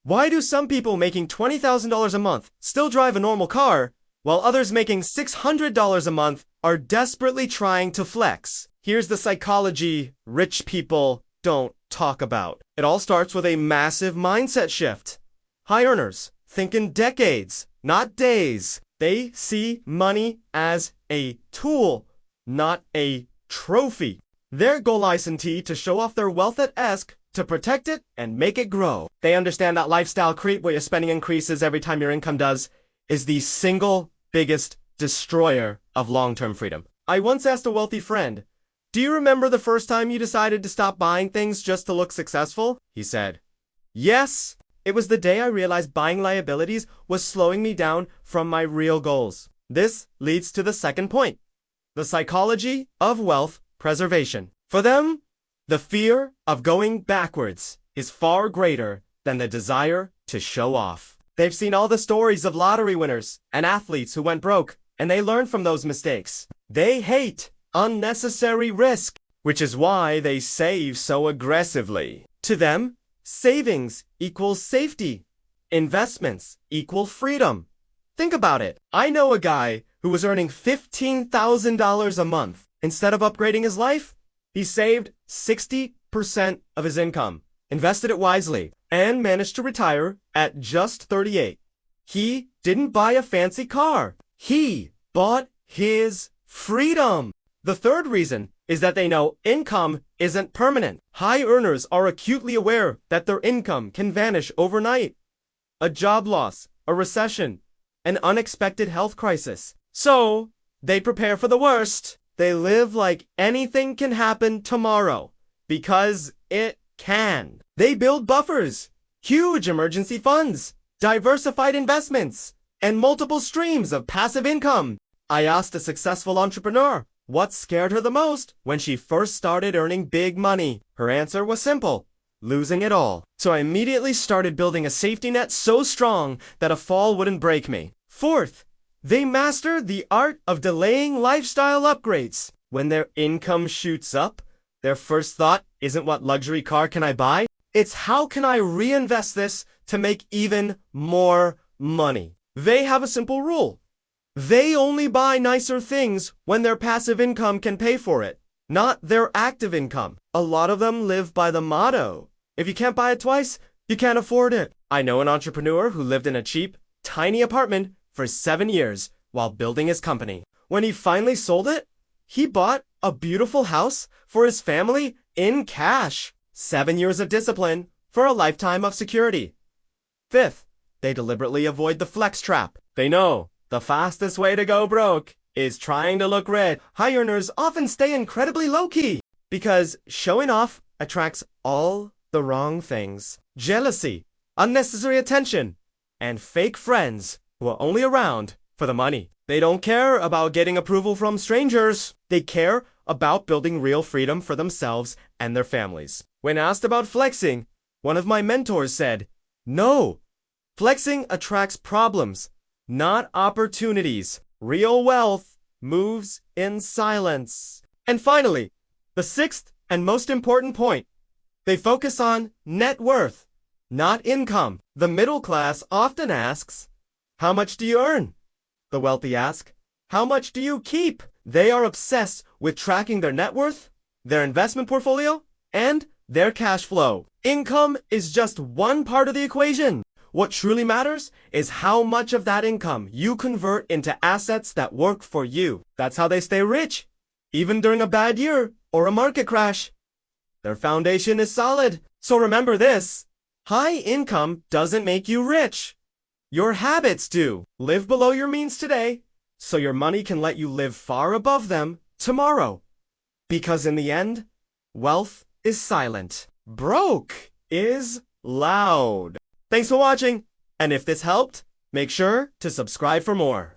Why do some people making $20,000 a month still drive a normal car, while others making $600 a month are desperately trying to flex? Here's the psychology rich people don't talk about. It all starts with a massive mindset shift. High earners think in decades, not days. They see money as a tool, not a trophy. Their goal isn't to show off their wealth at ESC, to protect it and make it grow. They understand that lifestyle creep where your spending increases every time your income does is the single biggest destroyer of long-term freedom. I once asked a wealthy friend, "Do you remember the first time you decided to stop buying things just to look successful?" He said, "Yes. It was the day I realized buying liabilities was slowing me down from my real goals." This leads to the second point, the psychology of wealth preservation. For them, the fear of going backwards is far greater than the desire to show off. They've seen all the stories of lottery winners and athletes who went broke, and they learned from those mistakes. They hate unnecessary risk, which is why they save so aggressively. To them, savings equals safety. Investments equal freedom. Think about it. I know a guy who was earning $15,000 a month. Instead of upgrading his life, he saved 60% of his income, invested it wisely, and managed to retire at just 38. He didn't buy a fancy car. He bought his freedom. The third reason is that they know income isn't permanent. High earners are acutely aware that their income can vanish overnight. A job loss, a recession, an unexpected health crisis. So, they prepare for the worst. They live like anything can happen tomorrow, because it can. They build buffers, huge emergency funds, diversified investments, and multiple streams of passive income. I asked a successful entrepreneur what scared her the most when she first started earning big money. Her answer was simple: losing it all. So I immediately started building a safety net so strong that a fall wouldn't break me. Fourth, they mastered the art of delaying lifestyle upgrades. When their income shoots up, their first thought isn't what luxury car can I buy? It's how can I reinvest this to make even more money? They have a simple rule. They only buy nicer things when their passive income can pay for it, not their active income. A lot of them live by the motto, if you can't buy it twice, you can't afford it. I know an entrepreneur who lived in a cheap, tiny apartment for 7 years while building his company. When he finally sold it, he bought a beautiful house for his family in cash. 7 years of discipline for a lifetime of security. Fifth, they deliberately avoid the flex trap. They know the fastest way to go broke is trying to look rich. High earners often stay incredibly low-key because showing off attracts all the wrong things. Jealousy, unnecessary attention, and fake friends who are only around for the money. They don't care about getting approval from strangers. They care about building real freedom for themselves and their families. When asked about flexing, one of my mentors said, "No, flexing attracts problems, not opportunities. Real wealth moves in silence." And finally, the sixth and most important point, they focus on net worth, not income. The middle class often asks, "How much do you earn?" The wealthy ask, "How much do you keep?" They are obsessed with tracking their net worth, their investment portfolio, and their cash flow. Income is just one part of the equation. What truly matters is how much of that income you convert into assets that work for you. That's how they stay rich, even during a bad year or a market crash. Their foundation is solid. So remember this: high income doesn't make you rich. Your habits do. Live below your means today, so your money can let you live far above them tomorrow. Because in the end, wealth is silent. Broke is loud. Thanks for watching, and if this helped, make sure to subscribe for more.